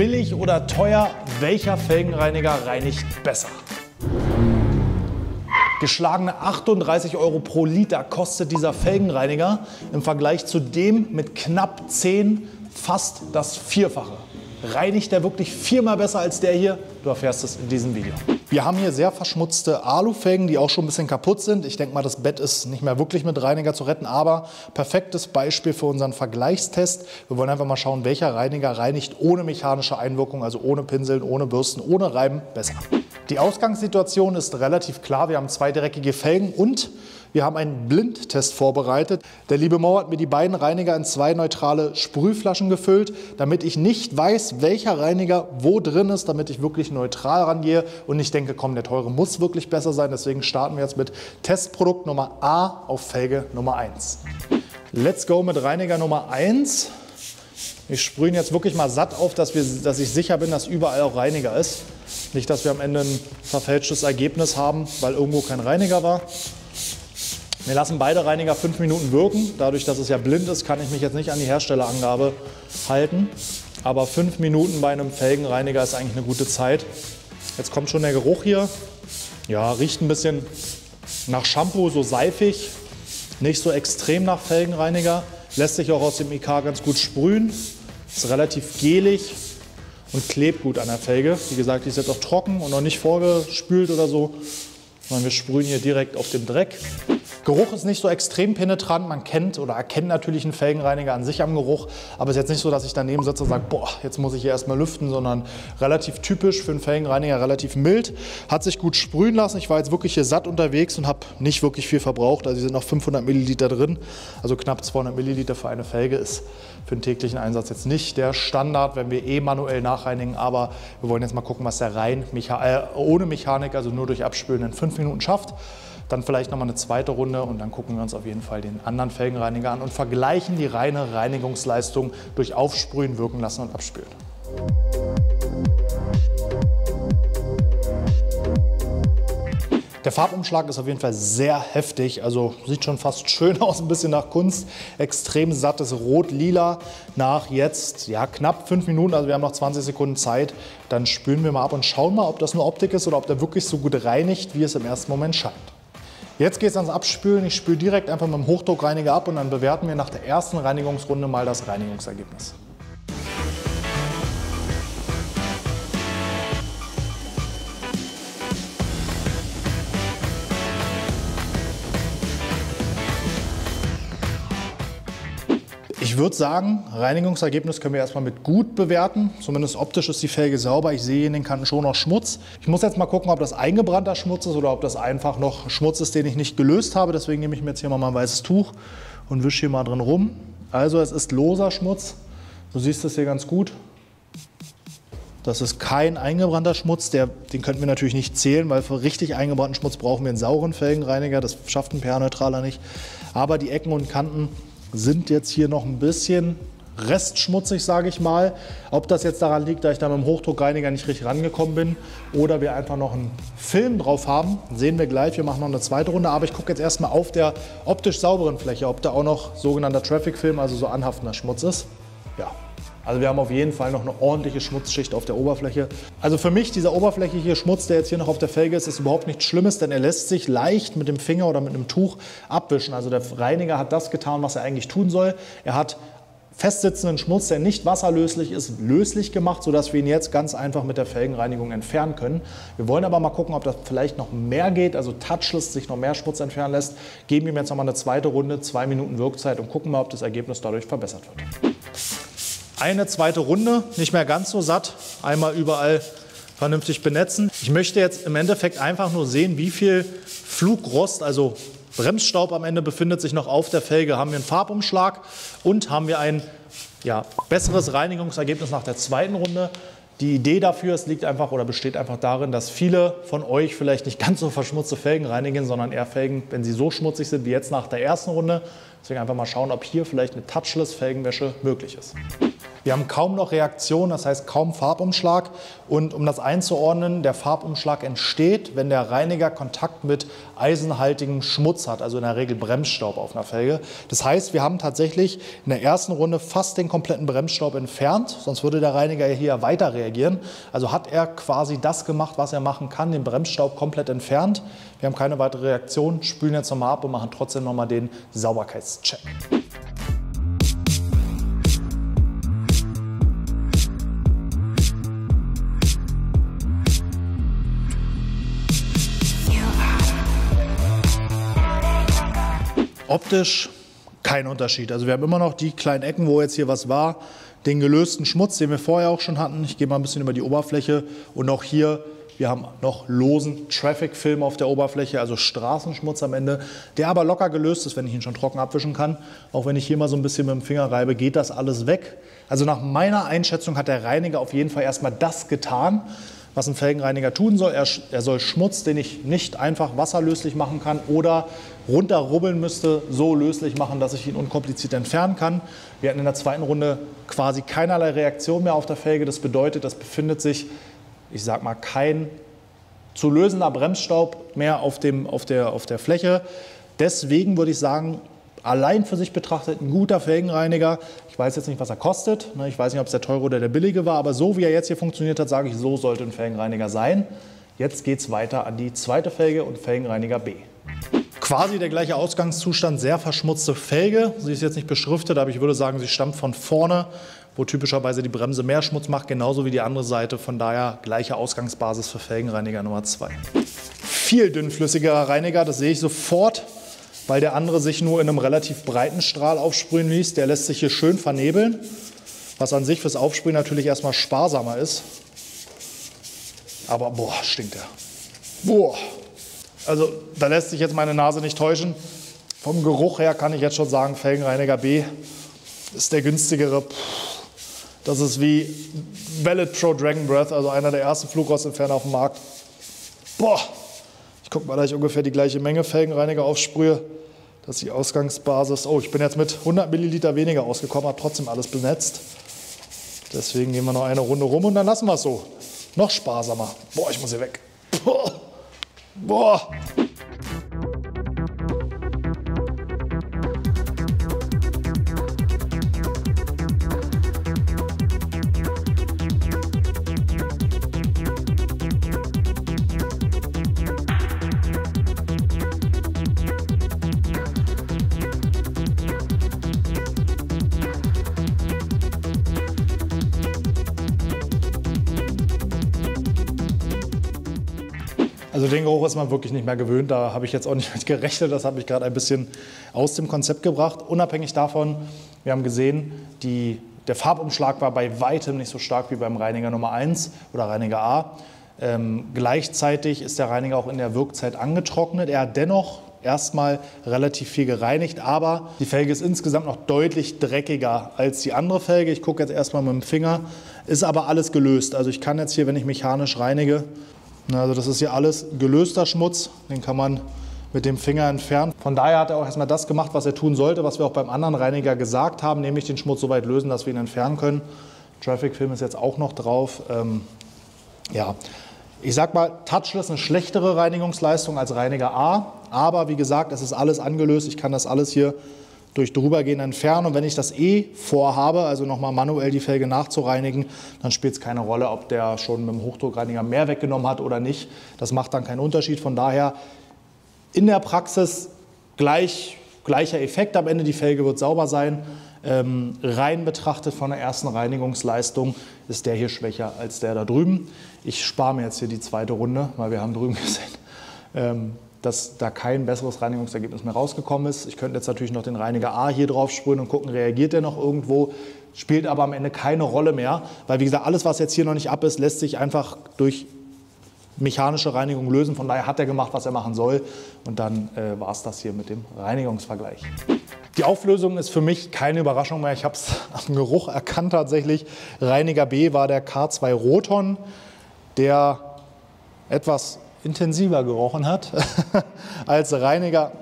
Billig oder teuer, welcher Felgenreiniger reinigt besser? Geschlagene 38 € pro Liter kostet dieser Felgenreiniger im Vergleich zu dem mit knapp 10 fast das Vierfache. Reinigt der wirklich viermal besser als der hier? Du erfährst es in diesem Video. Wir haben hier sehr verschmutzte Alufelgen, die auch schon ein bisschen kaputt sind. Ich denke mal, das Bett ist nicht mehr wirklich mit Reiniger zu retten, aber perfektes Beispiel für unseren Vergleichstest. Wir wollen einfach mal schauen, welcher Reiniger reinigt ohne mechanische Einwirkung, also ohne Pinseln, ohne Bürsten, ohne Reiben besser. Die Ausgangssituation ist relativ klar. Wir haben 2 dreckige Felgen und wir haben einen Blindtest vorbereitet. Der liebe Mo hat mir die beiden Reiniger in 2 neutrale Sprühflaschen gefüllt, damit ich nicht weiß, welcher Reiniger wo drin ist, damit ich wirklich neutral rangehe und nicht denke, komm, der teure muss wirklich besser sein. Deswegen starten wir jetzt mit Testprodukt Nummer A auf Felge Nummer 1. Let's go mit Reiniger Nummer 1. Ich sprühe ihn jetzt wirklich mal satt auf, dass ich sicher bin, dass überall auch Reiniger ist. Nicht, dass wir am Ende ein verfälschtes Ergebnis haben, weil irgendwo kein Reiniger war. Wir lassen beide Reiniger 5 Minuten wirken. Dadurch, dass es ja blind ist, kann ich mich jetzt nicht an die Herstellerangabe halten. Aber 5 Minuten bei einem Felgenreiniger ist eigentlich eine gute Zeit. Jetzt kommt schon der Geruch hier. Ja, riecht ein bisschen nach Shampoo, so seifig. Nicht so extrem nach Felgenreiniger. Lässt sich auch aus dem IK ganz gut sprühen. Ist relativ gelig und klebt gut an der Felge. Wie gesagt, die ist jetzt auch trocken und noch nicht vorgespült oder so, sondern wir sprühen hier direkt auf dem Dreck. Geruch ist nicht so extrem penetrant. Man kennt oder erkennt natürlich einen Felgenreiniger an sich am Geruch, aber es ist jetzt nicht so, dass ich daneben sitze und sage, boah, jetzt muss ich hier erstmal lüften, sondern relativ typisch für einen Felgenreiniger, relativ mild. Hat sich gut sprühen lassen. Ich war jetzt wirklich hier satt unterwegs und habe nicht wirklich viel verbraucht. Also hier sind noch 500 Milliliter drin, also knapp 200 Milliliter für eine Felge ist für den täglichen Einsatz jetzt nicht der Standard, wenn wir manuell nachreinigen, aber wir wollen jetzt mal gucken, was der rein ohne Mechanik, also nur durch Abspülen in 5 Minuten schafft. Dann vielleicht nochmal eine zweite Runde und dann gucken wir uns auf jeden Fall den anderen Felgenreiniger an und vergleichen die reine Reinigungsleistung durch Aufsprühen, wirken lassen und abspülen. Der Farbumschlag ist auf jeden Fall sehr heftig, also sieht schon fast schön aus, ein bisschen nach Kunst. Extrem sattes Rot-Lila nach jetzt knapp 5 Minuten, also wir haben noch 20 Sekunden Zeit. Dann spülen wir mal ab und schauen mal, ob das nur Optik ist oder ob der wirklich so gut reinigt, wie es im ersten Moment scheint. Jetzt geht es ans Abspülen. Ich spüle direkt einfach mit dem Hochdruckreiniger ab und dann bewerten wir nach der ersten Reinigungsrunde mal das Reinigungsergebnis. Ich würde sagen, Reinigungsergebnis können wir erstmal mit gut bewerten. Zumindest optisch ist die Felge sauber. Ich sehe in den Kanten schon noch Schmutz. Ich muss jetzt mal gucken, ob das eingebrannter Schmutz ist oder ob das einfach noch Schmutz ist, den ich nicht gelöst habe. Deswegen nehme ich mir jetzt hier mal ein weißes Tuch und wische hier mal drin rum. Also es ist loser Schmutz. Du siehst es hier ganz gut. Das ist kein eingebrannter Schmutz. Den könnten wir natürlich nicht zählen, weil für richtig eingebrannten Schmutz brauchen wir einen sauren Felgenreiniger. Das schafft ein pH-neutraler nicht. Aber die Ecken und Kanten sind jetzt hier noch ein bisschen restschmutzig, sage ich mal. Ob das jetzt daran liegt, dass ich da mit dem Hochdruckreiniger nicht richtig rangekommen bin oder wir einfach noch einen Film drauf haben, sehen wir gleich. Wir machen noch eine zweite Runde, aber ich gucke jetzt erstmal auf der optisch sauberen Fläche, ob da auch noch sogenannter Traffic-Film, also so anhaftender Schmutz ist. Ja. Also wir haben auf jeden Fall noch eine ordentliche Schmutzschicht auf der Oberfläche. Also für mich, dieser oberflächliche Schmutz, der jetzt hier noch auf der Felge ist, ist überhaupt nichts Schlimmes, denn er lässt sich leicht mit dem Finger oder mit einem Tuch abwischen. Also der Reiniger hat das getan, was er eigentlich tun soll. Er hat festsitzenden Schmutz, der nicht wasserlöslich ist, löslich gemacht, sodass wir ihn jetzt ganz einfach mit der Felgenreinigung entfernen können. Wir wollen aber mal gucken, ob das vielleicht noch mehr geht, also touchless sich noch mehr Schmutz entfernen lässt. Geben ihm jetzt noch mal eine zweite Runde, 2 Minuten Wirkzeit und gucken mal, ob das Ergebnis dadurch verbessert wird. Eine zweite Runde, nicht mehr ganz so satt, einmal überall vernünftig benetzen. Ich möchte jetzt im Endeffekt einfach nur sehen, wie viel Flugrost, also Bremsstaub am Ende befindet sich noch auf der Felge. Haben wir einen Farbumschlag und haben wir ein besseres Reinigungsergebnis nach der zweiten Runde. Die Idee dafür liegt einfach oder besteht einfach darin, dass viele von euch vielleicht nicht ganz so verschmutzte Felgen reinigen, sondern eher Felgen, wenn sie so schmutzig sind wie jetzt nach der ersten Runde, Deswegen einfach mal schauen, ob hier vielleicht eine Touchless-Felgenwäsche möglich ist. Wir haben kaum noch Reaktion, das heißt kaum Farbumschlag. Und um das einzuordnen, der Farbumschlag entsteht, wenn der Reiniger Kontakt mit eisenhaltigem Schmutz hat, also in der Regel Bremsstaub auf einer Felge. Das heißt, wir haben tatsächlich in der ersten Runde fast den kompletten Bremsstaub entfernt, sonst würde der Reiniger hier weiter reagieren. Also hat er quasi das gemacht, was er machen kann, den Bremsstaub komplett entfernt. Wir haben keine weitere Reaktion, spülen jetzt nochmal ab und machen trotzdem nochmal den Sauberkeitscheck. Optisch kein Unterschied. Also wir haben immer noch die kleinen Ecken, wo jetzt hier was war, den gelösten Schmutz, den wir vorher auch schon hatten. Ich gehe mal ein bisschen über die Oberfläche und auch hier, wir haben noch losen Traffic-Film auf der Oberfläche, also Straßenschmutz am Ende, der aber locker gelöst ist, wenn ich ihn schon trocken abwischen kann. Auch wenn ich hier mal so ein bisschen mit dem Finger reibe, geht das alles weg. Also nach meiner Einschätzung hat der Reiniger auf jeden Fall erstmal das getan, was ein Felgenreiniger tun soll. Er soll Schmutz, den ich nicht einfach wasserlöslich machen kann oder runterrubbeln müsste, so löslich machen, dass ich ihn unkompliziert entfernen kann. Wir hatten in der zweiten Runde quasi keinerlei Reaktion mehr auf der Felge. Das bedeutet, das befindet sich, ich sag mal, kein zu lösender Bremsstaub mehr auf der Fläche. Deswegen würde ich sagen, allein für sich betrachtet ein guter Felgenreiniger. Ich weiß jetzt nicht, was er kostet. Ich weiß nicht, ob es der teure oder der billige war. Aber so wie er jetzt hier funktioniert hat, sage ich, so sollte ein Felgenreiniger sein. Jetzt geht es weiter an die zweite Felge und Felgenreiniger B. Quasi der gleiche Ausgangszustand, sehr verschmutzte Felge. Sie ist jetzt nicht beschriftet, aber ich würde sagen, sie stammt von vorne, wo typischerweise die Bremse mehr Schmutz macht, genauso wie die andere Seite. Von daher gleiche Ausgangsbasis für Felgenreiniger Nummer 2. Viel dünnflüssigerer Reiniger, das sehe ich sofort, weil der andere sich nur in einem relativ breiten Strahl aufsprühen ließ. Der lässt sich hier schön vernebeln, was an sich fürs Aufsprühen natürlich erstmal sparsamer ist. Aber boah, stinkt der. Boah. Also da lässt sich jetzt meine Nase nicht täuschen. Vom Geruch her kann ich jetzt schon sagen, Felgenreiniger B ist der günstigere. Das ist wie Velvet Pro Dragon Breath, also einer der ersten Flugrostentferner auf dem Markt. Boah, ich gucke mal, dass ich ungefähr die gleiche Menge Felgenreiniger aufsprühe. Das ist die Ausgangsbasis. Oh, ich bin jetzt mit 100 Milliliter weniger ausgekommen, habe trotzdem alles benetzt. Deswegen gehen wir noch eine Runde rum und dann lassen wir es so. Noch sparsamer. Boah, ich muss hier weg. Boah. Boah. Also den Geruch ist man wirklich nicht mehr gewöhnt, da habe ich jetzt auch nicht mit gerechnet, das hat mich gerade ein bisschen aus dem Konzept gebracht. Unabhängig davon, wir haben gesehen, der Farbumschlag war bei weitem nicht so stark wie beim Reiniger Nummer 1 oder Reiniger A. Gleichzeitig ist der Reiniger auch in der Wirkzeit angetrocknet. Er hat dennoch erstmal relativ viel gereinigt, aber die Felge ist insgesamt noch deutlich dreckiger als die andere Felge. Ich gucke jetzt erstmal mit dem Finger, ist aber alles gelöst. Also ich kann jetzt hier, wenn ich mechanisch reinige, also das ist hier alles gelöster Schmutz, den kann man mit dem Finger entfernen. Von daher hat er auch erstmal das gemacht, was er tun sollte, was wir auch beim anderen Reiniger gesagt haben, nämlich den Schmutz so weit lösen, dass wir ihn entfernen können. Traffic Film ist jetzt auch noch drauf. Ja, ich sag mal, Touchless eine schlechtere Reinigungsleistung als Reiniger A, aber wie gesagt, es ist alles angelöst, ich kann das alles hier durch drübergehen entfernen und wenn ich das vorhabe, also nochmal manuell die Felge nachzureinigen, dann spielt es keine Rolle, ob der schon mit dem Hochdruckreiniger mehr weggenommen hat oder nicht. Das macht dann keinen Unterschied. Von daher in der Praxis gleicher Effekt. Am Ende die Felge wird sauber sein. Rein betrachtet von der ersten Reinigungsleistung ist der hier schwächer als der da drüben. Ich spare mir jetzt hier die zweite Runde, weil wir haben drüben gesehen, dass da kein besseres Reinigungsergebnis mehr rausgekommen ist. Ich könnte jetzt natürlich noch den Reiniger A hier drauf sprühen und gucken, reagiert der noch irgendwo, spielt aber am Ende keine Rolle mehr, weil wie gesagt, alles, was jetzt hier noch nicht ab ist, lässt sich einfach durch mechanische Reinigung lösen. Von daher hat er gemacht, was er machen soll und dann war es das hier mit dem Reinigungsvergleich. Die Auflösung ist für mich keine Überraschung mehr. Ich habe es am Geruch erkannt tatsächlich. Reiniger B war der K2 Roton, der etwas intensiver gerochen hat als Reiniger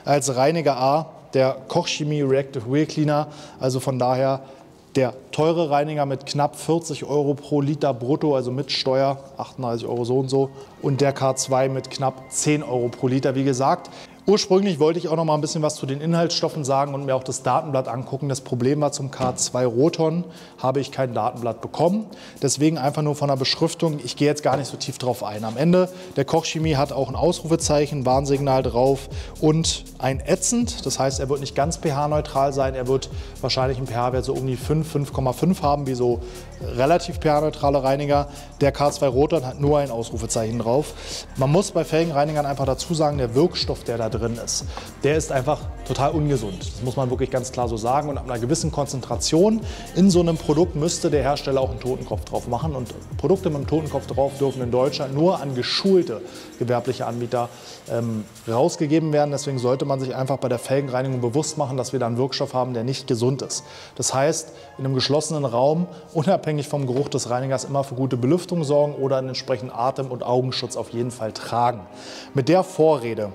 A. der Kochchemie Reactive Wheel Cleaner, also von daher der teure Reiniger mit knapp 40 Euro pro Liter brutto, also mit Steuer, 38 Euro so und so. Und der K2 mit knapp 10 Euro pro Liter, wie gesagt. Ursprünglich wollte ich auch noch mal ein bisschen was zu den Inhaltsstoffen sagen und mir auch das Datenblatt angucken. Das Problem war, zum K2 Roton habe ich kein Datenblatt bekommen. Deswegen einfach nur von der Beschriftung. Ich gehe jetzt gar nicht so tief drauf ein. Am Ende, der Kochchemie hat auch ein Ausrufezeichen, Warnsignal drauf und ein ätzend. Das heißt, er wird nicht ganz pH-neutral sein. Er wird wahrscheinlich einen pH-Wert so um die 5, 5,5 haben, wie so relativ pH-neutrale Reiniger. Der K2 Roton hat nur ein Ausrufezeichen drauf. Man muss bei Felgenreinigern einfach dazu sagen, der Wirkstoff, der da drin ist, der ist einfach total ungesund. Das muss man wirklich ganz klar so sagen. Und ab einer gewissen Konzentration in so einem Produkt müsste der Hersteller auch einen Totenkopf drauf machen. Und Produkte mit einem Totenkopf drauf dürfen in Deutschland nur an geschulte gewerbliche Anbieter rausgegeben werden. Deswegen sollte man sich einfach bei der Felgenreinigung bewusst machen, dass wir da einen Wirkstoff haben, der nicht gesund ist. Das heißt, in einem geschlossenen Raum, unabhängig vom Geruch des Reinigers, immer für gute Belüftung sorgen oder einen entsprechenden Atem- und Augenschutz auf jeden Fall tragen. Mit der Vorrede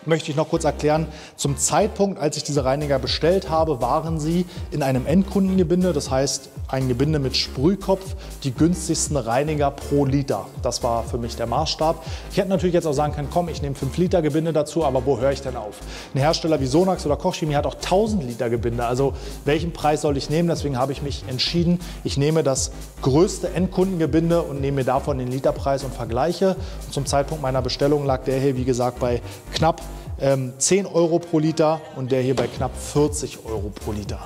möchte ich noch kurz erklären, zum Zeitpunkt, als ich diese Reiniger bestellt habe, waren sie in einem Endkundengebinde, das heißt ein Gebinde mit Sprühkopf, die günstigsten Reiniger pro Liter. Das war für mich der Maßstab. Ich hätte natürlich jetzt auch sagen können, komm, ich nehme 5 Liter Gebinde dazu, aber wo höre ich denn auf? Ein Hersteller wie Sonax oder Kochchemie hat auch 1000 Liter Gebinde, also welchen Preis soll ich nehmen? Deswegen habe ich mich entschieden, ich nehme das größte Endkundengebinde und nehme mir davon den Literpreis und vergleiche. Und zum Zeitpunkt meiner Bestellung lag der hier, wie gesagt, bei knapp 10 Euro pro Liter und der hier bei knapp 40 Euro pro Liter.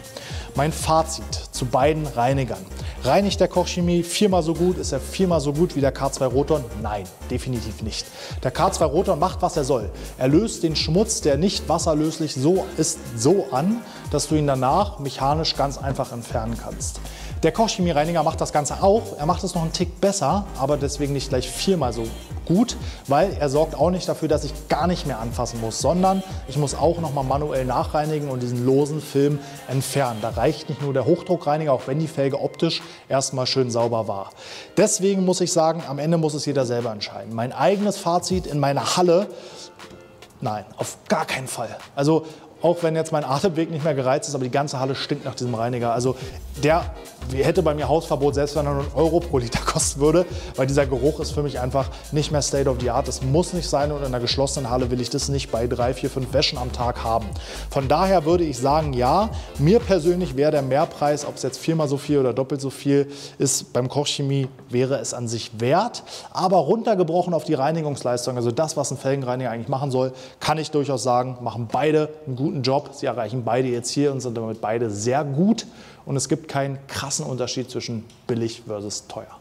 Mein Fazit zu beiden Reinigern. Reinigt der Kochchemie viermal so gut? Ist er viermal so gut wie der K2 Roton? Nein, definitiv nicht. Der K2 Roton macht, was er soll. Er löst den Schmutz, der nicht wasserlöslich ist, so an, dass du ihn danach mechanisch ganz einfach entfernen kannst. Der Kochchemie-Reiniger macht das Ganze auch. Er macht es noch einen Tick besser, aber deswegen nicht gleich viermal so gut, weil er sorgt auch nicht dafür, dass ich gar nicht mehr anfassen muss, sondern ich muss auch noch mal manuell nachreinigen und diesen losen Film entfernen. Da reicht nicht nur der Hochdruckreiniger, auch wenn die Felge optisch erstmal schön sauber war. Deswegen muss ich sagen, am Ende muss es jeder selber entscheiden. Mein eigenes Fazit in meiner Halle: nein, auf gar keinen Fall. Also auch wenn jetzt mein Atemweg nicht mehr gereizt ist, aber die ganze Halle stinkt nach diesem Reiniger. Also der hätte bei mir Hausverbot, selbst wenn er nur 1 Euro pro Liter kosten würde, weil dieser Geruch ist für mich einfach nicht mehr State of the Art. Das muss nicht sein und in einer geschlossenen Halle will ich das nicht bei 3, 4, 5 Wäschen am Tag haben. Von daher würde ich sagen, ja, mir persönlich wäre der Mehrpreis, ob es jetzt viermal so viel oder doppelt so viel ist, beim Kochchemie wäre es an sich wert. Aber runtergebrochen auf die Reinigungsleistung, also das, was ein Felgenreiniger eigentlich machen soll, kann ich durchaus sagen, machen beide einen guten Job. Sie erreichen beide jetzt hier und sind damit beide sehr gut. Und es gibt keinen krassen Unterschied zwischen billig versus teuer.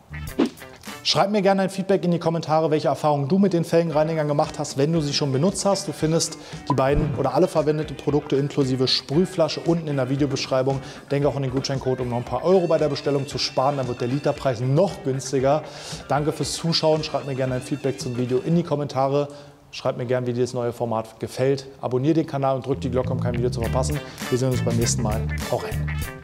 Schreib mir gerne ein Feedback in die Kommentare, welche Erfahrungen du mit den Felgenreinigern gemacht hast, wenn du sie schon benutzt hast. Du findest die beiden oder alle verwendeten Produkte inklusive Sprühflasche unten in der Videobeschreibung. Denke auch an den Gutscheincode, um noch ein paar Euro bei der Bestellung zu sparen. Dann wird der Literpreis noch günstiger. Danke fürs Zuschauen. Schreib mir gerne ein Feedback zum Video in die Kommentare. Schreib mir gerne, wie dir das neue Format gefällt. Abonniere den Kanal und drück die Glocke, um kein Video zu verpassen. Wir sehen uns beim nächsten Mal. Hau rein!